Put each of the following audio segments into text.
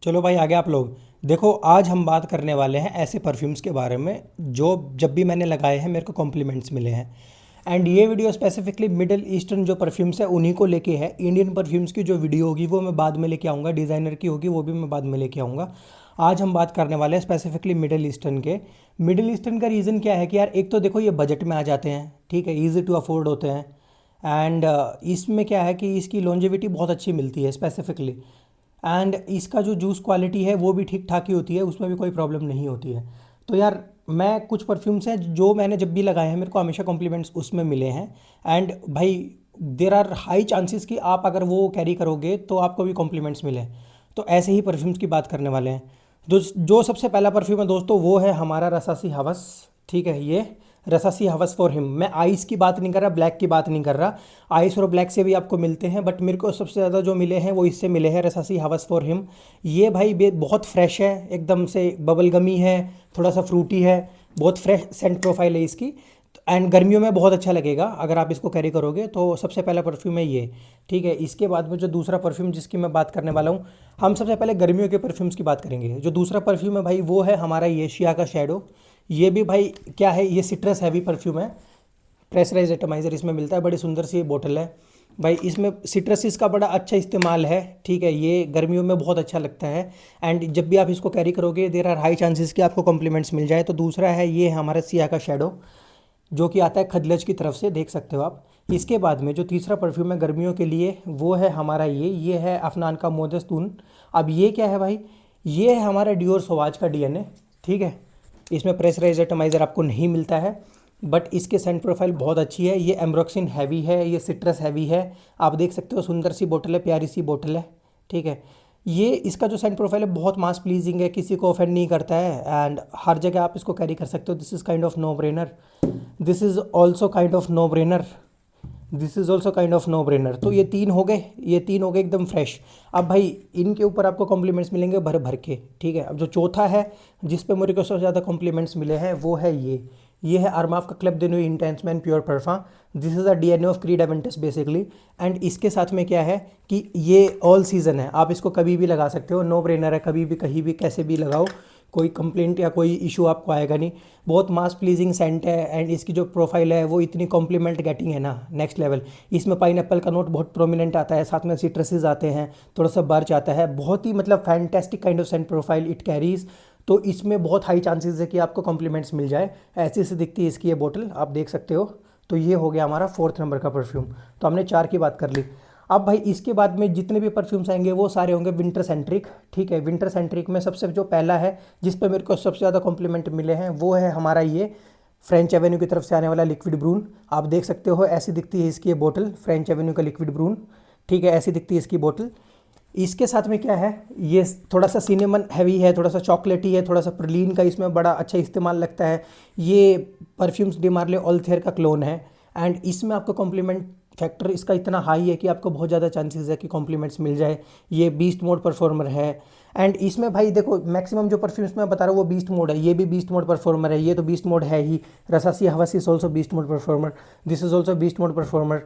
चलो भाई आगे आप लोग देखो। आज हम बात करने वाले हैं ऐसे परफ्यूम्स के बारे में जो जब भी मैंने लगाए हैं मेरे को कॉम्प्लीमेंट्स मिले हैं। एंड ये वीडियो स्पेसिफिकली मिडिल ईस्टर्न जो परफ्यूम्स है उन्हीं को लेके है। इंडियन परफ्यूम्स की जो वीडियो होगी वो मैं बाद में लेके आऊँगा, डिज़ाइनर की होगी वो भी मैं बाद में लेके आऊँगा। आज हम बात करने वाले हैं स्पेसिफिकली मिडिल ईस्टर्न के। मिडिल ईस्टर्न का रीज़न क्या है कि यार एक तो देखो ये बजट में आ जाते हैं, ठीक है, ईजी टू अफोर्ड होते हैं। एंड इसमें क्या है कि इसकी लॉन्जेविटी बहुत अच्छी मिलती है स्पेसिफिकली। एंड इसका जो जूस क्वालिटी है वो भी ठीक ठाक ही होती है, उसमें भी कोई प्रॉब्लम नहीं होती है। तो यार मैं कुछ परफ्यूम्स हैं जो मैंने जब भी लगाए हैं मेरे को हमेशा कॉम्प्लीमेंट्स उसमें मिले हैं। एंड भाई देर आर हाई चांसेस कि आप अगर वो कैरी करोगे तो आपको भी कॉम्प्लीमेंट्स मिले। तो ऐसे ही परफ्यूम्स की बात करने वाले हैं। जो सबसे पहला परफ्यूम है दोस्तों वो है हमारा रसासी हवस। ठीक है, ये रसासी हवस फॉर हिम। मैं आइस की बात नहीं कर रहा, ब्लैक की बात नहीं कर रहा। आइस और ब्लैक से भी आपको मिलते हैं बट मेरे को सबसे ज़्यादा जो मिले हैं वो इससे मिले हैं, रसासी हवस फॉर हिम। ये भाई बहुत फ्रेश है, एकदम से बबल गमी है, थोड़ा सा फ्रूटी है, बहुत फ्रेश सेंट प्रोफाइल है इसकी। एंड गर्मियों में बहुत अच्छा लगेगा अगर आप इसको कैरी करोगे। तो सबसे पहला परफ्यूम है ये। ठीक है, इसके बाद में जो दूसरा परफ्यूम जिसकी मैं बात करने वाला हूँ, हम सबसे पहले गर्मियों के परफ्यूम्स की बात करेंगे। जो दूसरा परफ्यूम है भाई वो है हमारा ये शिया का शेडो। ये भी भाई क्या है, ये सिट्रस हैवी परफ्यूम है। प्रेशराइज एटमाइज़र इसमें मिलता है, बड़ी सुंदर सी ये बोतल है भाई। इसमें सिट्रसिस का बड़ा अच्छा इस्तेमाल है। ठीक है, ये गर्मियों में बहुत अच्छा लगता है। एंड जब भी आप इसको कैरी करोगे देर आर हाई चांसेस कि आपको कॉम्प्लीमेंट्स मिल जाए। तो दूसरा है ये हमारा सिया का शेडो जो कि आता है खदलज की तरफ से, देख सकते हो आप। इसके बाद में जो तीसरा परफ्यूम है गर्मियों के लिए वो है हमारा ये है अफनान का मोदस्तून। अब ये क्या है भाई, ये है हमारा डियोर सोवाज का डीएनए। ठीक है, इसमें प्रेशराइज एटमाइज़र आपको नहीं मिलता है बट इसके सेंट प्रोफाइल बहुत अच्छी है। ये एम्ब्रोक्सिन हैवी है, ये सिट्रस हैवी है। आप देख सकते हो सुंदर सी बोतल है, प्यारी सी बोतल है। ठीक है, ये इसका जो सेंट प्रोफाइल है बहुत मास प्लीजिंग है, किसी को ऑफेंड नहीं करता है। एंड हर जगह आप इसको कैरी कर सकते हो। This is kind of no brainer. This is also kind of no brainer. This is also kind of no brainer. तो ये तीन हो गए, ये तीन हो गए एकदम फ्रेश। अब भाई इनके ऊपर आपको कॉम्प्लीमेंट्स मिलेंगे भर भर के। ठीक है, अब जो चौथा है जिस पे मेरे को सबसे ज़्यादा कॉम्प्लीमेंट्स मिले हैं वो है ये है अरमाफ का क्लब दिनो इंटेंस मैन प्योर परफा। This is a DNA of Creed Aventus basically. And इसके साथ में क्या है कि ये ऑल सीज़न है, आप इसको कभी भी लगा सकते हो, नो ब्रेनर है, कभी भी कहीं भी कैसे भी लगाओ, कोई कंप्लेंट या कोई इशू आपको आएगा नहीं। बहुत मास प्लीजिंग सेंट है एंड इसकी जो प्रोफाइल है वो इतनी कॉम्प्लीमेंट गेटिंग है ना, नेक्स्ट लेवल। इसमें पाइनएप्पल का नोट बहुत प्रोमिनेंट आता है, साथ में सिट्रसेस आते हैं, थोड़ा सा बर्च आता है, बहुत ही मतलब fantastic kind of Saint profile it carries. तो इसमें बहुत हाई चांसेस है कि आपको कॉम्प्लीमेंट्स मिल जाए। ऐसी से दिखती है इसकी ये बोतल, आप देख सकते हो। तो ये हो गया हमारा फोर्थ नंबर का परफ्यूम। तो हमने चार की बात कर ली। अब भाई इसके बाद में जितने भी परफ्यूम्स आएंगे वो सारे होंगे विंटर सेंट्रिक। ठीक है, विंटर सेंट्रिक में सबसे जो पहला है जिस पे मेरे को सबसे ज़्यादा कॉम्प्लीमेंट मिले हैं वो है हमारा ये फ्रेंच एवेन्यू की तरफ से आने वाला लिक्विड ब्रून। आप देख सकते हो ऐसी दिखती है इसकी ये बोतल, फ्रेंच एवेन्यू का लिक्विड ब्रून। ठीक है, ऐसी दिखती है इसकी बोतल। इसके साथ में क्या है, ये थोड़ा सा सिनेमन हैवी है, थोड़ा सा चॉकलेटी है, थोड़ा सा प्रलीन का इसमें बड़ा अच्छा इस्तेमाल लगता है। ये परफ्यूम्स डी मार्ले ऑल्थेर का क्लोन है। एंड इसमें आपको कॉम्प्लीमेंट फैक्टर इसका इतना हाई है कि आपको बहुत ज़्यादा चांसेस है कि कॉम्प्लीमेंट्स मिल जाए। ये बीस्ट मोड परफॉर्मर है। एंड इसमें भाई देखो मैक्सिमम जो परफ्यूम्स मैं बता रहा हूँ वो बीस्ट मोड है, ये भी बीस्ट मोड परफॉर्मर है, ये तो बीस्ट मोड है ही। Rasasi Hawas is also beast mode performer, this is also beast mode performer.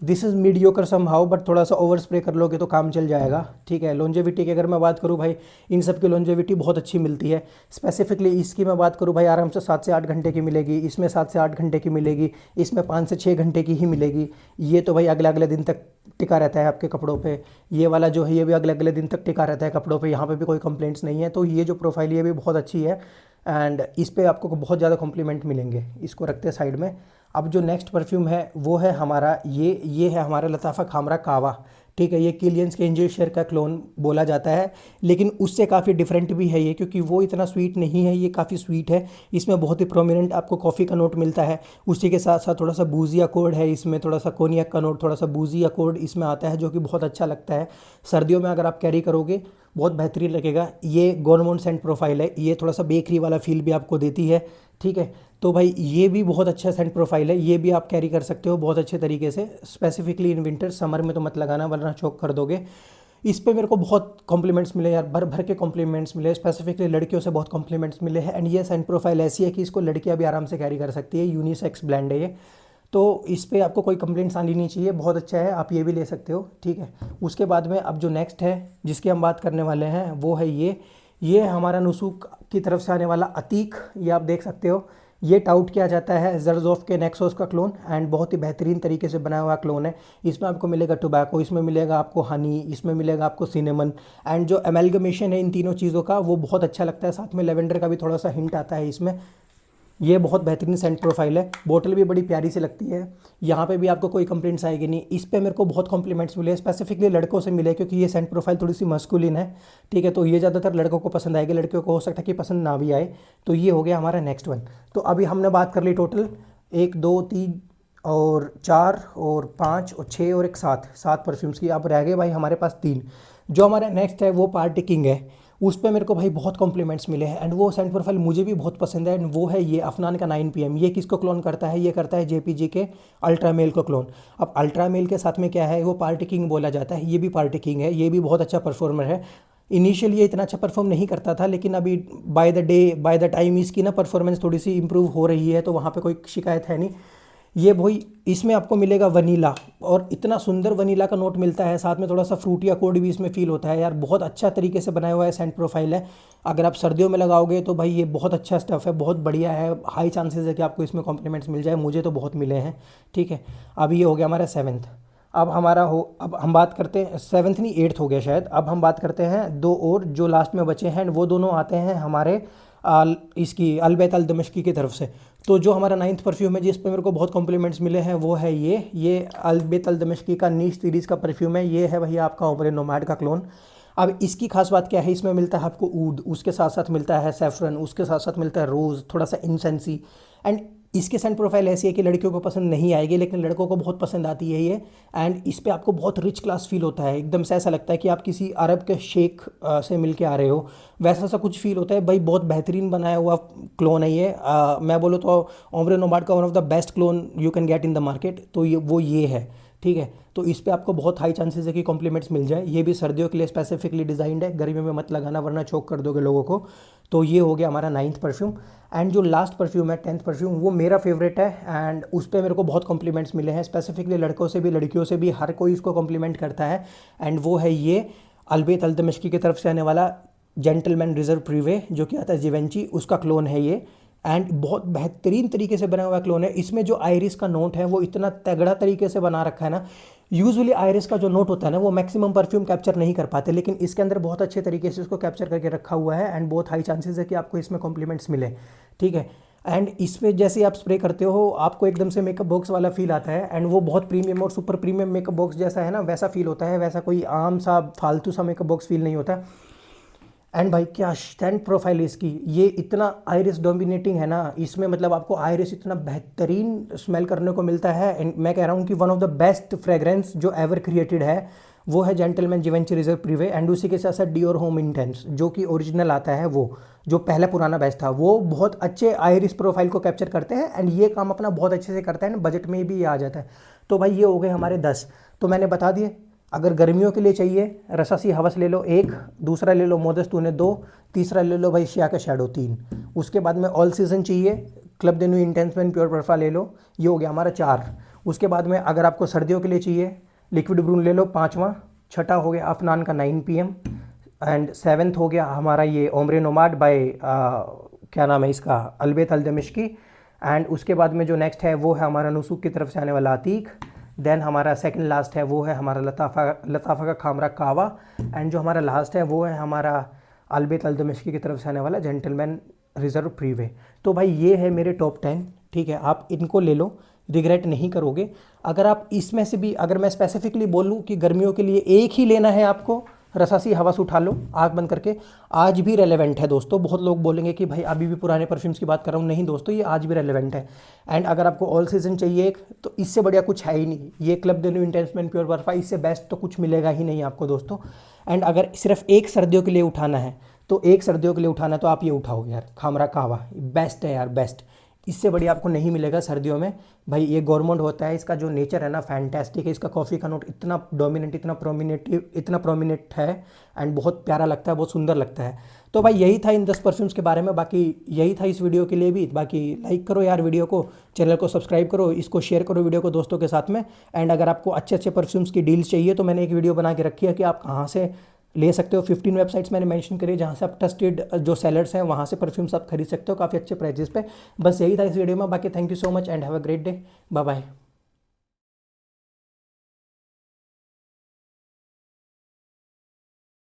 This is mediocre somehow but थोड़ा सा ओवर स्प्रे कर लोगे तो काम चल जाएगा। ठीक है, लॉन्जेविटी की अगर मैं बात करूँ भाई, इन सब की लॉन्जेविटी बहुत अच्छी मिलती है। स्पेसिफिकली इसकी मैं बात करूँ भाई, आराम से 7 से 8 घंटे की मिलेगी, इसमें 7 से 8 घंटे की मिलेगी, इसमें 5 से 6 घंटे की ही मिलेगी। ये तो भाई अगले अगले दिन तक टिका रहता है आपके कपड़ों पे। ये वाला जो है ये भी अगले अगले दिन तक टिका रहता है कपड़ों पे, यहाँ पे भी कोई कंप्लेंट्स नहीं है। तो ये जो प्रोफाइल ये भी बहुत अच्छी है एंड इस पे आपको बहुत ज़्यादा कॉम्प्लीमेंट मिलेंगे। इसको रखते हैं साइड में। अब जो नेक्स्ट परफ्यूम है वो है हमारा ये है हमारा लताफ़ा खामरा कावा। ठीक है, ये किलियंस के एंजल शेयर का क्लोन बोला जाता है लेकिन उससे काफ़ी डिफरेंट भी है ये, क्योंकि वो इतना स्वीट नहीं है, ये काफ़ी स्वीट है। इसमें बहुत ही प्रोमिनेंट आपको कॉफ़ी का नोट मिलता है, उसी के साथ साथ थोड़ा सा बूजी अकॉर्ड है इसमें, थोड़ा सा कोनियक का नोट, थोड़ा सा बूजी अकॉर्ड इसमें आता है जो कि बहुत अच्छा लगता है। सर्दियों में अगर आप कैरी करोगे बहुत बेहतरीन लगेगा। ये गोरमोन सेंट प्रोफाइल है, ये थोड़ा सा बेकरी वाला फील भी आपको देती है। ठीक है, तो भाई ये भी बहुत अच्छा सेंट प्रोफाइल है, ये भी आप कैरी कर सकते हो बहुत अच्छे तरीके से। स्पेसिफिकली इन विंटर, समर में तो मत लगाना वरना चोक कर दोगे। इस पे मेरे को बहुत कॉम्प्लीमेंट्स मिले यार, भर भर के कॉम्प्लीमेंट्स मिले, स्पेसिफिकली लड़कियों से बहुत कॉम्प्लीमेंट्स मिले हैं। एंड ये सेंट प्रोफाइल ऐसी है कि इसको लड़कियां भी आराम से कैरी कर सकती है, यूनिसेक्स ब्रांड है ये। तो इस पे आपको कोई कंप्लेंट्स आनी नहीं चाहिए, बहुत अच्छा है, आप ये भी ले सकते हो, ठीक है। उसके बाद में अब जो नेक्स्ट है जिसकी हम बात करने वाले हैं वो है ये हमारा नुसूक की तरफ से आने वाला अतीक। ये आप देख सकते हो, ये टाउट किया जाता है जरजोफ के नेक्सोस का क्लोन, एंड बहुत ही बेहतरीन तरीके से बनाया हुआ क्लोन है। इसमें आपको मिलेगा टोबैको, इसमें मिलेगा आपको हनी, इसमें मिलेगा आपको सिनेमन, एंड जो एमेलगमेशन है इन तीनों चीज़ों का वो बहुत अच्छा लगता है। साथ में लेवेंडर का भी थोड़ा सा हिंट आता है इसमें। ये बहुत बेहतरीन सेंट प्रोफाइल है, बोतल भी बड़ी प्यारी सी लगती है। यहाँ पे भी आपको कोई कंप्लेंट्स आएगी नहीं। इस पे मेरे को बहुत कॉम्प्लीमेंट्स मिले, स्पेसिफिकली लड़कों से मिले, क्योंकि ये सेंट प्रोफाइल थोड़ी सी मस्कुलिन है, ठीक है। तो ये ज़्यादातर लड़कों को पसंद आएगी, लड़कियों को हो सकता है कि पसंद ना भी आए। तो ये हो गया हमारा नेक्स्ट वन। तो अभी हमने बात कर ली टोटल 1 2 3 और 4 और 5 और 6 और एक 7 परफ्यूम्स की। अब रह गए भाई हमारे पास 3। जो हमारा नेक्स्ट है वो पार्टी किंग है। उस पे मेरे को भाई बहुत कॉम्प्लीमेंट्स मिले हैं, एंड वो सेंट प्रोफाइल मुझे भी बहुत पसंद है, एंड वो है ये अफनान का 9 PM। ये किसको क्लोन करता है? ये करता है JPG के अल्ट्रा मेल को क्लोन। अब अल्ट्रा मेल के साथ में क्या है, वो पार्टी किंग बोला जाता है, ये भी पार्टी किंग है, ये भी बहुत अच्छा परफॉर्मर है। इनिशियल ये इतना अच्छा परफॉर्म नहीं करता था, लेकिन अभी बाय द टाइम इसकी ना परफॉर्मेंस थोड़ी सी इंप्रूव हो रही है, तो वहाँ पे कोई शिकायत है नहीं। ये वही, इसमें आपको मिलेगा वनीला, और इतना सुंदर वनीला का नोट मिलता है, साथ में थोड़ा सा फ्रूटी अकॉर्ड भी इसमें फील होता है यार। बहुत अच्छा तरीके से बनाया हुआ है, सेंट प्रोफाइल है। अगर आप सर्दियों में लगाओगे तो भाई ये बहुत अच्छा स्टफ़ है, बहुत बढ़िया है। हाई चांसेस है कि आपको इसमें कॉम्प्लीमेंट्स मिल जाए, मुझे तो बहुत मिले हैं, ठीक है। अब ये हो गया हमारा 7th। अब हम बात करते हैं 7th नहीं 8th हो गया शायद। अब हम बात करते हैं दो और जो लास्ट में बचे हैं, वो दोनों आते हैं हमारे इसकी अलबैत अल दमिश्की की तरफ से। तो जो हमारा 9th परफ्यूम है जिस पे मेरे को बहुत कॉम्प्लीमेंट्स मिले हैं वो है ये अलबैत अल दमिश्की का नीश सीरीज़ का परफ्यूम है। ये है भैया आपका ओम्ब्रे नोमैड का क्लोन। अब इसकी खास बात क्या है, इसमें मिलता है आपको ऊद, उसके साथ साथ मिलता है सैफरन, उसके साथ साथ मिलता है रोज़, थोड़ा सा इंसेंसी। एंड इसके सेंट प्रोफाइल ऐसी है कि लड़कियों को पसंद नहीं आएगी, लेकिन लड़कों को बहुत पसंद आती है ये। एंड इस पे आपको बहुत रिच क्लास फील होता है, एकदम से ऐसा लगता है कि आप किसी अरब के शेख से मिल के आ रहे हो, वैसा सा कुछ फील होता है भाई। बहुत बेहतरीन बनाया हुआ क्लोन है ये। मैं बोलूँ तो ओम्ब्रे नोमैड का one of the best clone you can get in the market, तो ये है, ठीक है। तो इस पे आपको बहुत हाई चांसेस है कि कॉम्प्लीमेंट्स मिल जाए। ये भी सर्दियों के लिए स्पेसिफिकली डिज़ाइंड है, गर्मी में मत लगाना वरना चोक कर दोगे लोगों को। तो ये हो गया हमारा 9th परफ्यूम। एंड जो लास्ट परफ्यूम है 10th परफ्यूम, वो मेरा फेवरेट है, एंड उस पर मेरे को बहुत कॉम्प्लीमेंट्स मिले हैं, स्पेसिफिकली लड़कों से भी लड़कियों से भी, हर कोई इसको कॉम्प्लीमेंट करता है। एंड वो है ये अलबैत अल दमिश्की की तरफ से आने वाला जेंटलमैन रिजर्व प्रीवे, जो कि आता है जिवेंची, उसका क्लोन है ये। एंड बहुत बेहतरीन तरीके से बना हुआ क्लोन है। इसमें जो आयरिस का नोट है वो इतना तगड़ा तरीके से बना रखा है ना। यूजुअली आयरिस का जो नोट होता है ना वो मैक्सिमम परफ्यूम कैप्चर नहीं कर पाते, लेकिन इसके अंदर बहुत अच्छे तरीके से उसको कैप्चर करके रखा हुआ है, एंड बहुत हाई चांसेस है कि आपको इसमें कॉम्प्लीमेंट्स मिले, ठीक है। एंड इस पर जैसे आप स्प्रे करते हो आपको एकदम से मेकअप बॉक्स वाला फील आता है, एंड वो बहुत प्रीमियम और सुपर प्रीमियम मेकअप बॉक्स जैसा है ना, वैसा फील होता है, वैसा कोई आम सा फालतू सा मेकअप बॉक्स फील नहीं होता। एंड भाई क्या स्टैंड प्रोफाइल है इसकी, ये इतना आयरिस डोमिनेटिंग है ना इसमें, मतलब आपको आयरिस इतना बेहतरीन स्मेल करने को मिलता है। एंड मैं कह रहा हूँ कि one of the best fragrance जो एवर क्रिएटेड है वो है जेंटलमैन जिवेंची रिजर्व प्रीवे। एंड उसी के साथ साथ डियोर होम इंटेंस जो कि ओरिजिनल आता है, वो जो पहला पुराना बैच था, वो बहुत अच्छे आयरिस प्रोफाइल को कैप्चर करते हैं, एंड ये काम अपना बहुत अच्छे से करता है, बजट में भी ये आ जाता है। तो भाई ये हो गए हमारे 10। तो मैंने बता दिए। अगर गर्मियों के लिए चाहिए रसासी हवस ले लो 1, दूसरा ले लो मोदस तूने 2, तीसरा ले लो भाई शिया का शैडो 3। उसके बाद में ऑल सीजन चाहिए क्लब द न्यू इंटेंसमैन प्योर परफा ले लो, ये हो गया हमारा 4। उसके बाद में अगर आपको सर्दियों के लिए चाहिए लिक्विड ब्रून ले लो 5वां। छठा हो गया अफनान का 9 PM। एंड 7th हो गया हमारा ये ओम्ब्रे नोमैड बाय क्या नाम है इसका, अलबैत अल दमिश्की। एंड उसके बाद में जो नेक्स्ट है वो है हमारा नुसूक की तरफ से आने वाला अतीक। देन हमारा सेकंड लास्ट है वो है हमारा लताफ़ा का खामरा कावा। एंड जो हमारा लास्ट है वो है हमारा अलबैत अल दमिश्की की तरफ से आने वाला जेंटलमैन रिजर्व प्रीवे। तो भाई ये है मेरे टॉप 10, ठीक है। आप इनको ले लो, रिग्रेट नहीं करोगे। अगर आप इसमें से भी, अगर मैं स्पेसिफिकली बोलूँ कि गर्मियों के लिए एक ही लेना है आपको, रसासी हवा से उठा लो आँख बंद करके, आज भी रेलेवेंट है दोस्तों। बहुत लोग बोलेंगे कि भाई अभी भी पुराने परफ्यूम्स की बात कर रहा हूँ, नहीं दोस्तों ये आज भी रेलेवेंट है। एंड अगर आपको ऑल सीजन चाहिए एक, तो इससे बढ़िया कुछ है ही नहीं। ये क्लब द न्यू इंटेंसमैन प्योर परफा, इससे बेस्ट तो कुछ मिलेगा ही नहीं आपको दोस्तों। एंड अगर सिर्फ एक सर्दियों के लिए उठाना है, तो एक सर्दियों के लिए उठाना है तो आप ये उठाओ यार, खामरा कावा बेस्ट है यार, बेस्ट। इससे बढ़िया आपको नहीं मिलेगा सर्दियों में। भाई ये गवर्नमेंट होता है, इसका जो नेचर है ना फैंटेस्टिक है, इसका कॉफ़ी का नोट इतना डोमिनेंट, इतना प्रोमिनेंट है एंड बहुत प्यारा लगता है, बहुत सुंदर लगता है। तो भाई यही था इन 10 परफ्यूम्स के बारे में, बाकी यही था इस वीडियो के लिए भी। बाकी लाइक करो यार वीडियो को, चैनल को सब्सक्राइब करो, इसको शेयर करो वीडियो को दोस्तों के साथ में। एंड अगर आपको अच्छे अच्छे परफ्यूम्स की डील्स चाहिए तो मैंने एक वीडियो बना के रखी है कि आप कहाँ से ले सकते हो। 15 वेबसाइट्स मैंने मेंशन करी है जहाँ से आप ट्रस्टेड जो सेलर्स हैं वहाँ से परफ्यूम्स आप खरीद सकते हो काफ़ी अच्छे प्राइजेस पे। बस यही था इस वीडियो में, बाकी thank you so much and have a great day, bye bye.